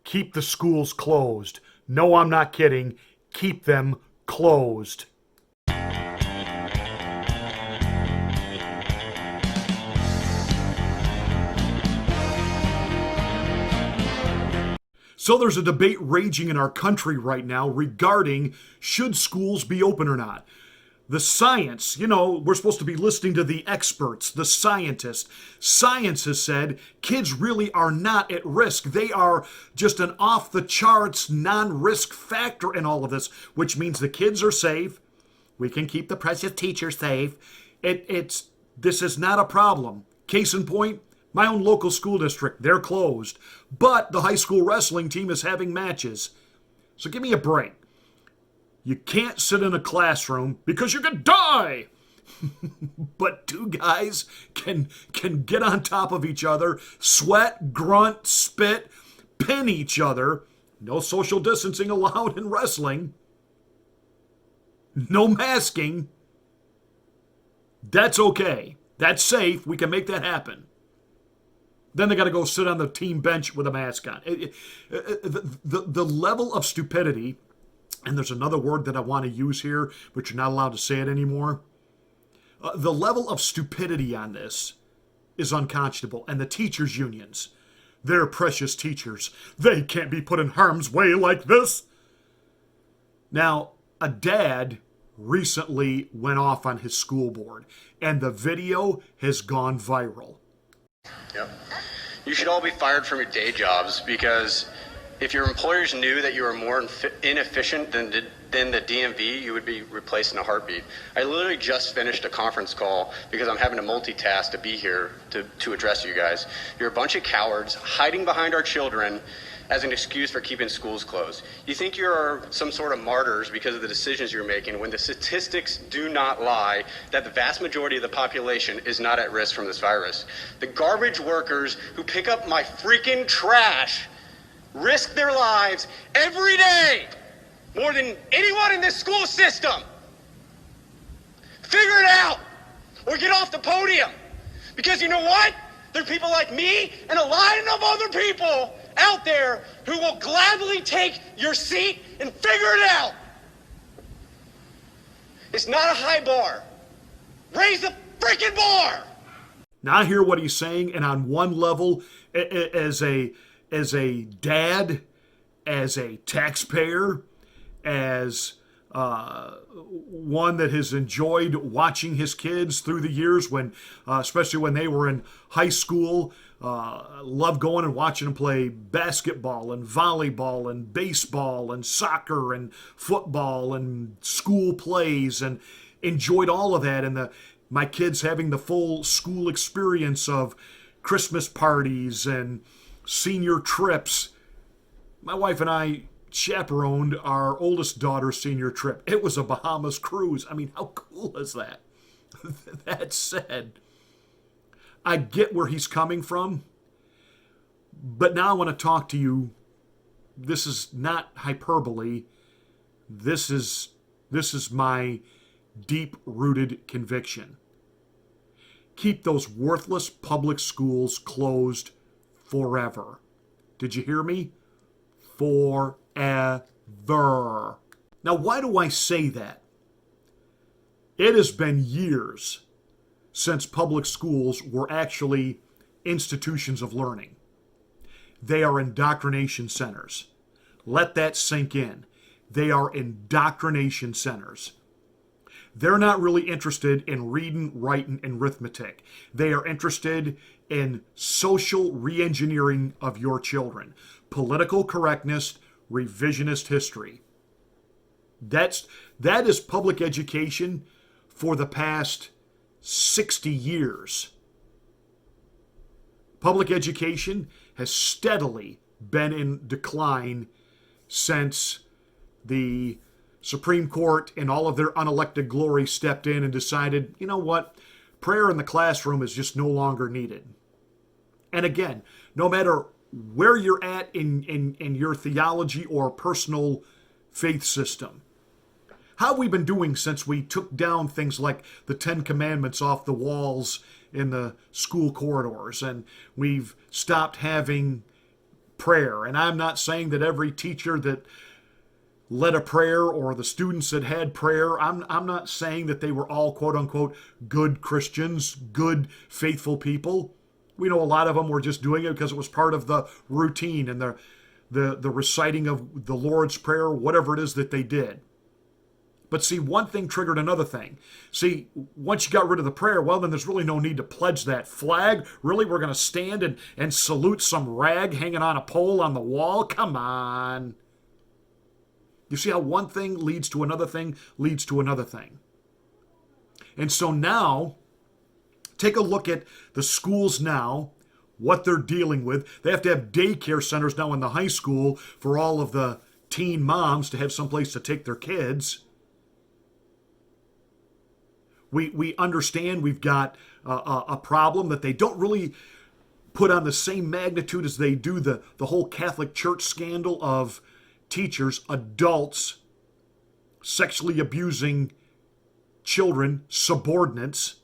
Keep the schools closed. No, I'm not kidding. Keep them closed. So there's a debate raging in our country right now regarding should schools be open or not. The science, we're supposed to be listening to the experts, the scientists. Science has said kids really are not at risk. They are just an off the charts non risk factor in all of this, which means the kids are safe. We can keep the precious teachers safe. This is not a problem. Case in point, my own local school district, they're closed. But the high school wrestling team is having matches. So give me a break. You can't sit in a classroom because you could die. But two guys can get on top of each other, sweat, grunt, spit, pin each other. No social distancing allowed in wrestling. No masking. That's okay. That's safe. We can make that happen. Then they got to go sit on the team bench with a mask on. The level of stupidity, and there's another word that I want to use here, but you're not allowed to say it anymore. The level of stupidity on this is unconscionable. And the teachers' unions, they're precious teachers. They can't be put in harm's way like this. Now, a dad recently went off on his school board, and the video has gone viral. Yep. You should all be fired from your day jobs because if your employers knew that you were more inefficient than the DMV, you would be replaced in a heartbeat. I literally just finished a conference call because I'm having to multitask to be here to address you guys. You're a bunch of cowards hiding behind our children as an excuse for keeping schools closed. You think you're some sort of martyrs because of the decisions you're making when the statistics do not lie that the vast majority of the population is not at risk from this virus. The garbage workers who pick up my freaking trash risk their lives every day more than anyone in this school system. Figure it out or get off the podium. Because you know what? There are people like me and a line of other people out there who will gladly take your seat and figure it out. It's not a high bar. Raise the freaking bar. Now I hear what he's saying, and on one level, as a dad, as a taxpayer, as one that has enjoyed watching his kids through the years, when, especially when they were in high school, love going and watching them play basketball and volleyball and baseball and soccer and football and school plays, and enjoyed all of that, and my kids having the full school experience of Christmas parties and senior trips. My wife and I chaperoned our oldest daughter's senior trip. It was a Bahamas cruise. I mean, how cool is that? That said, I get where he's coming from, but now I want to talk to you. This is not hyperbole. This is my deep-rooted conviction. Keep those worthless public schools closed forever. Did you hear me? Forever. Now, why do I say that? It has been years since public schools were actually institutions of learning. They are indoctrination centers. Let that sink in. They are indoctrination centers. They're not really interested in reading, writing, and arithmetic. They are interested in social re-engineering of your children. Political correctness, revisionist history. That is public education for the past 60 years. Public education has steadily been in decline since the Supreme Court and all of their unelected glory stepped in and decided, you know what, prayer in the classroom is just no longer needed. And again, no matter where you're at in your theology or personal faith system, how have we been doing since we took down things like the Ten Commandments off the walls in the school corridors, and we've stopped having prayer. And I'm not saying that every teacher that led a prayer or the students that had prayer, I'm not saying that they were all quote unquote good Christians, good faithful people. We know a lot of them were just doing it because it was part of the routine and the reciting of the Lord's Prayer, whatever it is that they did. But see, one thing triggered another thing. See, once you got rid of the prayer, well, then there's really no need to pledge that flag. Really, we're going to stand and salute some rag hanging on a pole on the wall? Come on. You see how one thing leads to another thing, leads to another thing. And so now, take a look at the schools now, what they're dealing with. They have to have daycare centers now in the high school for all of the teen moms to have someplace to take their kids. We understand we've got a problem that they don't really put on the same magnitude as they do the whole Catholic Church scandal of teachers, adults, sexually abusing children, subordinates.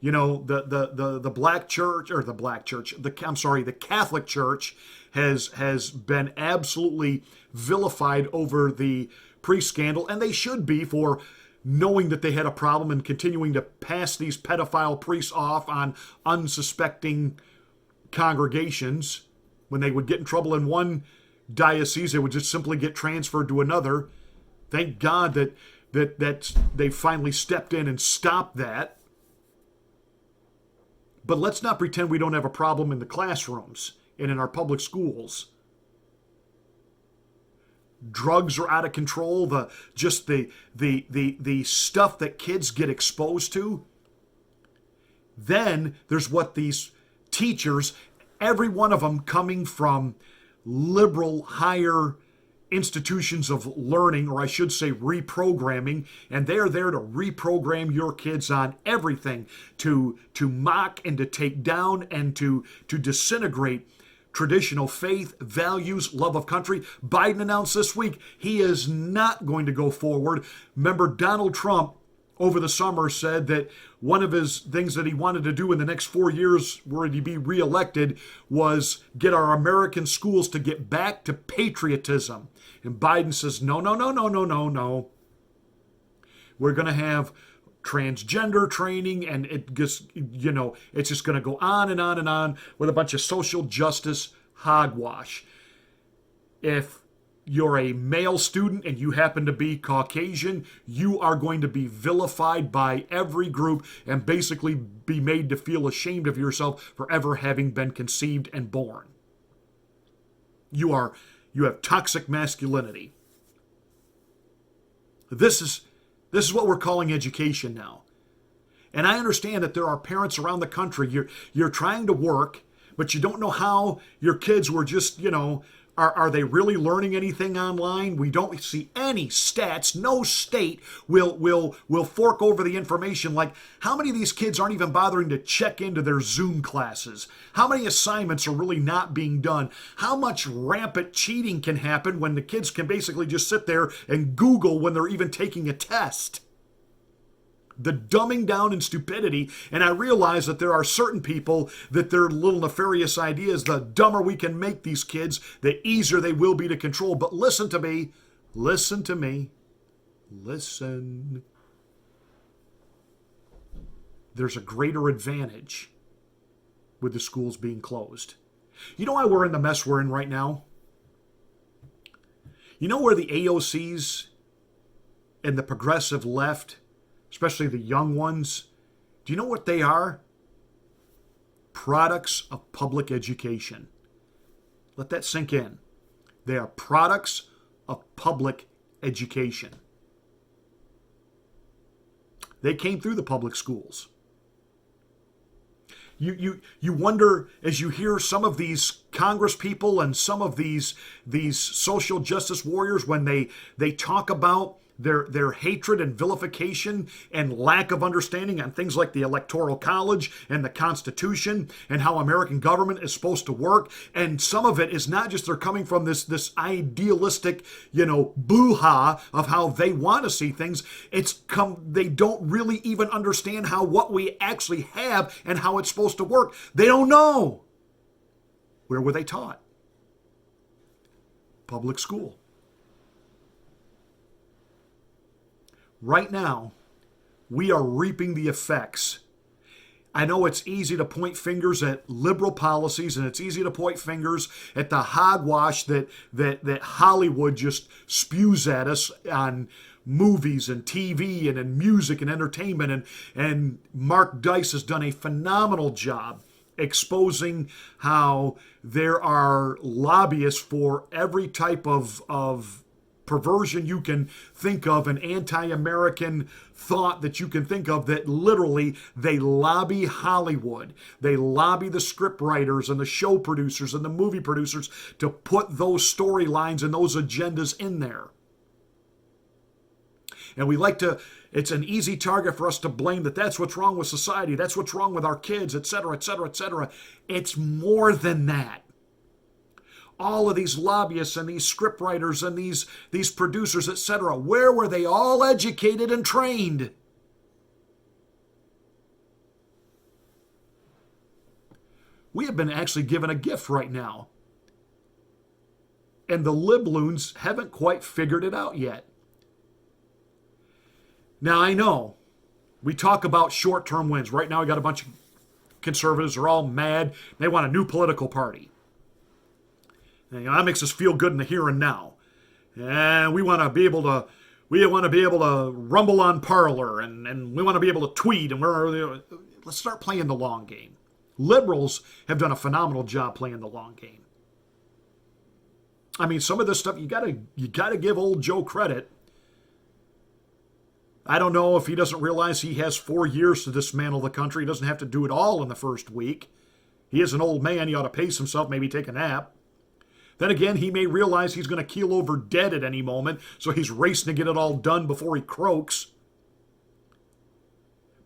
You know, the black church, or the black church, the Catholic Church has been absolutely vilified over the priest scandal, and they should be, for knowing that they had a problem and continuing to pass these pedophile priests off on unsuspecting congregations. When they would get in trouble in one diocese, they would just simply get transferred to another. Thank God that they finally stepped in and stopped that. But let's not pretend we don't have a problem in the classrooms and in our public schools. Drugs are out of control. The stuff that kids get exposed to. Then there's what these teachers, every one of them coming from liberal higher institutions of learning, or I should say reprogramming, and they're there to reprogram your kids on everything, to mock and to take down and to disintegrate traditional faith, values, love of country. Biden announced this week he is not going to go forward. Remember, Donald Trump over the summer said that one of his things that he wanted to do in the next 4 years, were he be reelected, was get our American schools to get back to patriotism. And Biden says, no. We're going to have transgender training, and it just, it's just going to go on and on and on with a bunch of social justice hogwash. If you're a male student and you happen to be Caucasian, you are going to be vilified by every group and basically be made to feel ashamed of yourself for ever having been conceived and born. You have toxic masculinity. This is what we're calling education now. And I understand that there are parents around the country, you're trying to work, but you don't know how your kids were just, are they really learning anything online? We don't see any stats. No state will fork over the information, like how many of these kids aren't even bothering to check into their Zoom classes? How many assignments are really not being done? How much rampant cheating can happen when the kids can basically just sit there and Google when they're even taking a test? The dumbing down and stupidity, and I realize that there are certain people that their little nefarious ideas, the dumber we can make these kids, the easier they will be to control. But listen to me. There's a greater advantage with the schools being closed. You know why we're in the mess we're in right now? You know where the AOCs and the progressive left, especially the young ones, do you know what they are? Products of public education. Let that sink in. They are products of public education. They came through the public schools. You wonder, as you hear some of these Congress people and some of these social justice warriors, when they talk about their hatred and vilification and lack of understanding on things like the Electoral College and the Constitution and how American government is supposed to work. And some of it is not just they're coming from this idealistic, boo-ha of how they want to see things. They don't really even understand what we actually have and how it's supposed to work. They don't know. Where were they taught? Public school. Right now, we are reaping the effects. I know it's easy to point fingers at liberal policies, and it's easy to point fingers at the hogwash that Hollywood just spews at us on movies and TV and in music and entertainment. And Mark Dice has done a phenomenal job exposing how there are lobbyists for every type of perversion you can think of, an anti-American thought that you can think of, that literally they lobby Hollywood. They lobby the script writers and the show producers and the movie producers to put those storylines and those agendas in there. And we like to, it's an easy target for us to blame that that's what's wrong with society, that's what's wrong with our kids, etc., etc., etc. It's more than that. All of these lobbyists and these scriptwriters and these producers, etc., where were they all educated and trained? We have been actually given a gift right now. And the libloons haven't quite figured it out yet. Now, I know we talk about short-term wins. Right now, we got a bunch of conservatives are all mad. They want a new political party. And, that makes us feel good in the here and now. And we want to be able to rumble on Parler, and we want to be able to tweet, and let's start playing the long game. Liberals have done a phenomenal job playing the long game. I mean, some of this stuff you gotta give old Joe credit. I don't know if he doesn't realize he has 4 years to dismantle the country. He doesn't have to do it all in the first week. He is an old man. He ought to pace himself, maybe take a nap. Then again, he may realize he's going to keel over dead at any moment, so he's racing to get it all done before he croaks.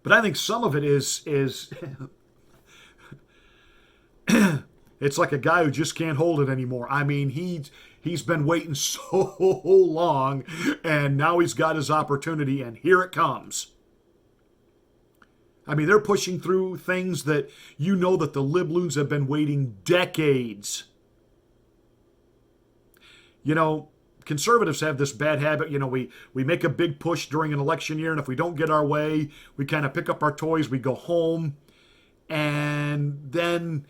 But I think some of it is it's like a guy who just can't hold it anymore. I mean, he's been waiting so long, and now he's got his opportunity, and here it comes. I mean, they're pushing through things that that the libloons have been waiting decades. Conservatives have this bad habit. We make a big push during an election year, and if we don't get our way, we kind of pick up our toys, we go home, and then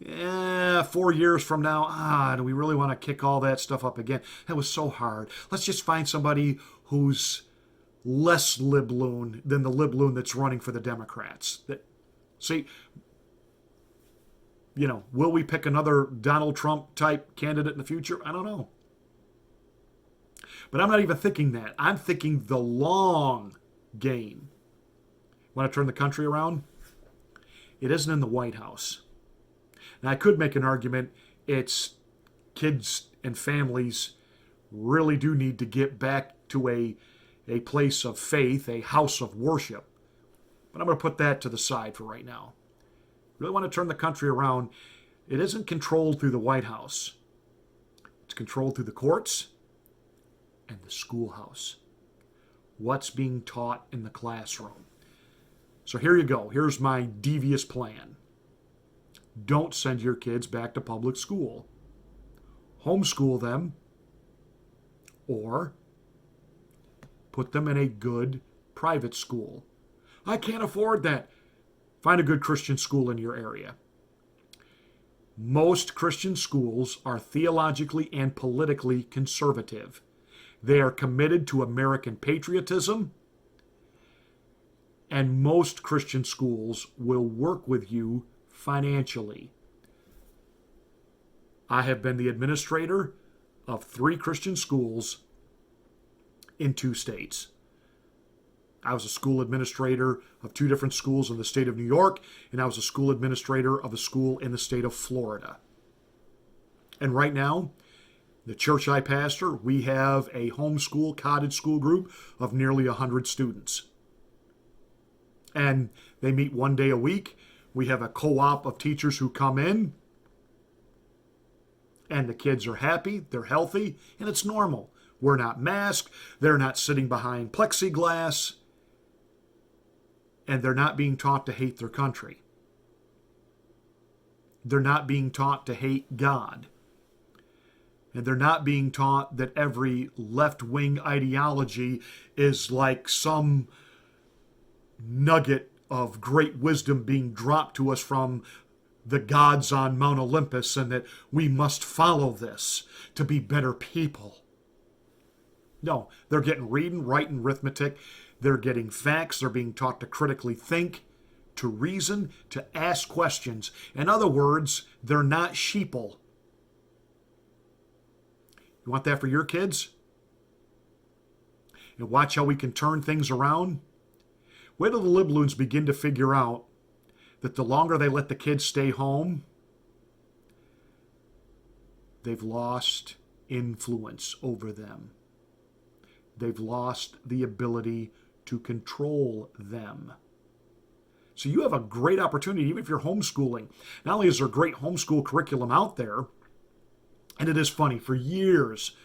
4 years from now, do we really want to kick all that stuff up again? That was so hard. Let's just find somebody who's less libloon than the libloon that's running for the Democrats. Will we pick another Donald Trump type candidate in the future? I don't know. But I'm not even thinking that. I'm thinking the long game. Want to turn the country around? It isn't in the White House. Now, I could make an argument it's kids and families really do need to get back to a place of faith, a house of worship. But I'm going to put that to the side for right now. Really want to turn the country around. It isn't controlled through the White House. It's controlled through the courts and the schoolhouse. What's being taught in the classroom. So here you go. Here's my devious plan. Don't send your kids back to public school. Homeschool them, or put them in a good private school. I can't afford that. Find a good Christian school in your area. Most Christian schools are theologically and politically conservative. They are committed to American patriotism, and most Christian schools will work with you financially. I have been the administrator of 3 Christian schools in 2 states. I was a school administrator of 2 different schools in the state of New York, and I was a school administrator of a school in the state of Florida. And right now, the church I pastor, we have a homeschool cottage school group of nearly 100 students. And they meet 1 day a week. We have a co-op of teachers who come in, and the kids are happy, they're healthy, and it's normal. We're not masked, they're not sitting behind plexiglass, and they're not being taught to hate their country. They're not being taught to hate God. And they're not being taught that every left-wing ideology is like some nugget of great wisdom being dropped to us from the gods on Mount Olympus, and that we must follow this to be better people. No, they're getting reading, writing, arithmetic. They're getting facts. They're being taught to critically think, to reason, to ask questions. In other words, they're not sheeple. You want that for your kids? And watch how we can turn things around. Wait till the libloons begin to figure out that the longer they let the kids stay home, they've lost influence over them. They've lost the ability to control them. So you have a great opportunity, even if you're homeschooling. Not only is there a great homeschool curriculum out there, and it is funny, for years,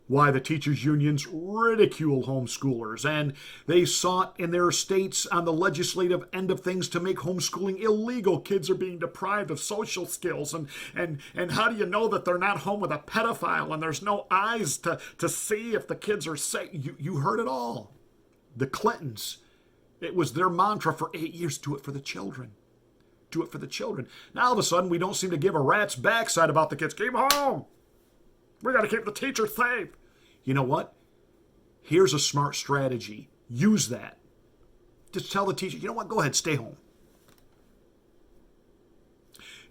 why the teachers' unions ridicule homeschoolers, and they sought in their states on the legislative end of things to make homeschooling illegal. Kids are being deprived of social skills, and how do you know that they're not home with a pedophile and there's no eyes to see if the kids are safe? You heard it all. The Clintons, it was their mantra for 8 years, do it for the children. Do it for the children. Now all of a sudden we don't seem to give a rat's backside about the kids. Keep them home. We got to keep the teacher safe. You know what? Here's a smart strategy. Use that. Just tell the teacher, you know what? Go ahead, stay home.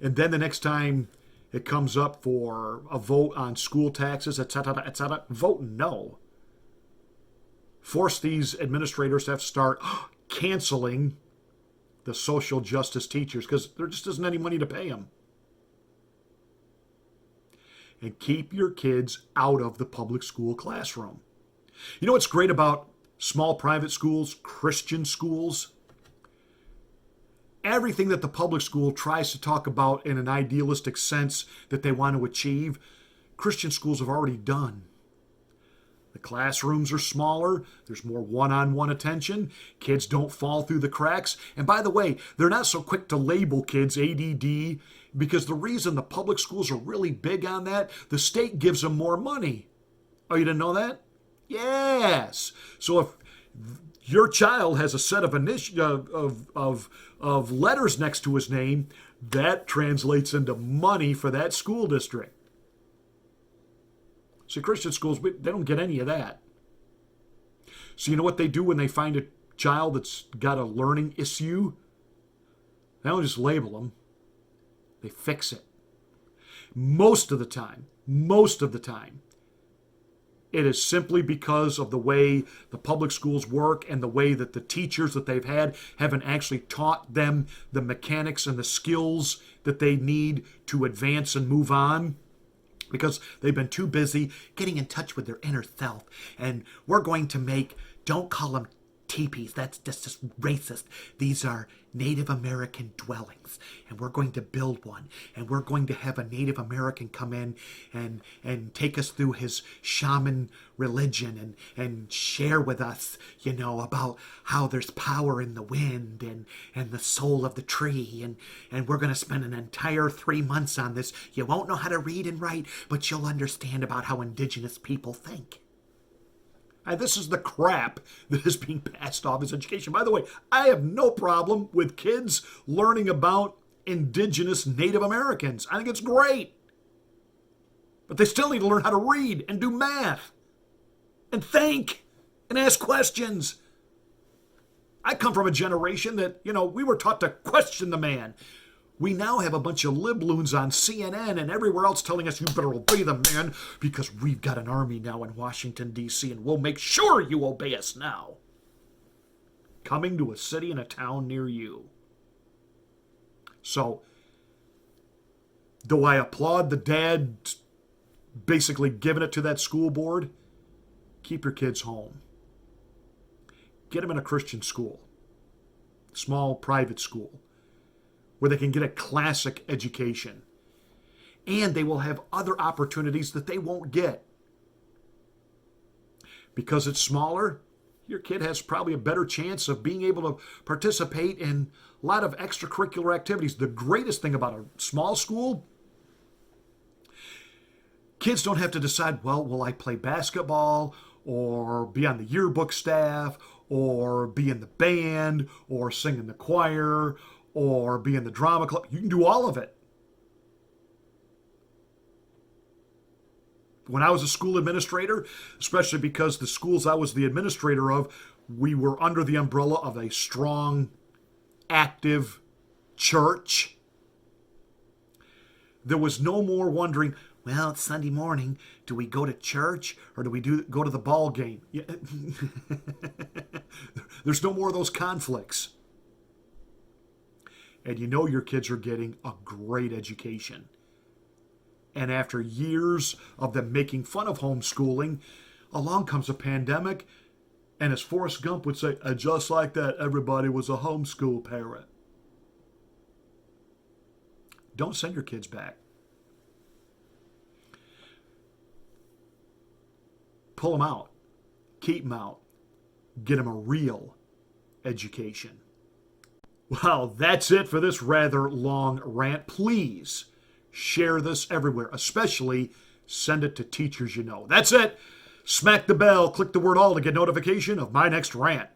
And then the next time it comes up for a vote on school taxes, etc., vote no. Force these administrators to have to start canceling the social justice teachers because there just isn't any money to pay them. And keep your kids out of the public school classroom. You know what's great about small private schools, Christian schools? Everything that the public school tries to talk about in an idealistic sense that they want to achieve, Christian schools have already done. The classrooms are smaller. There's more one-on-one attention. Kids don't fall through the cracks. And by the way, they're not so quick to label kids ADD because the reason the public schools are really big on that, the state gives them more money. Oh, you didn't know that? Yes. So if your child has a set of of letters next to his name, that translates into money for that school district. See, Christian schools, they don't get any of that. So you know what they do when they find a child that's got a learning issue? They don't just label them. They fix it. Most of the time, it is simply because of the way the public schools work and the way that the teachers that they've had haven't actually taught them the mechanics and the skills that they need to advance and move on. Because they've been too busy getting in touch with their inner self. And we're going to make, don't call them teepees, that's just racist. These are Native American dwellings. And we're going to build one. And we're going to have a Native American come in and take us through his shaman religion and share with us, about how there's power in the wind and the soul of the tree. And we're going to spend an entire 3 months on this. You won't know how to read and write, but you'll understand about how indigenous people think. And this is the crap that is being passed off as education. By the way, I have no problem with kids learning about indigenous Native Americans. I think it's great. But they still need to learn how to read and do math and think and ask questions. I come from a generation that, we were taught to question the man. We now have a bunch of libloons on CNN and everywhere else telling us you better obey the man because we've got an army now in Washington, D.C., and we'll make sure you obey us now. Coming to a city and a town near you. So, do I applaud the dad basically giving it to that school board? Keep your kids home. Get them in a Christian school. Small private school. Where they can get a classic education. And they will have other opportunities that they won't get. Because it's smaller, your kid has probably a better chance of being able to participate in a lot of extracurricular activities. The greatest thing about a small school, kids don't have to decide, well, will I play basketball or be on the yearbook staff or be in the band or sing in the choir or be in the drama club? You can do all of it. When I was a school administrator, especially because the schools I was the administrator of, we were under the umbrella of a strong, active church. There was no more wondering, well, it's Sunday morning. Do we go to church or do we go to the ball game? Yeah. There's no more of those conflicts. And you know your kids are getting a great education. And after years of them making fun of homeschooling, along comes a pandemic. And as Forrest Gump would say, and just like that, everybody was a homeschool parent. Don't send your kids back. Pull them out. Keep them out. Get them a real education. Well, that's it for this rather long rant. Please share this everywhere, especially send it to teachers you know. That's it. Smack the bell, click the word all to get notification of my next rant.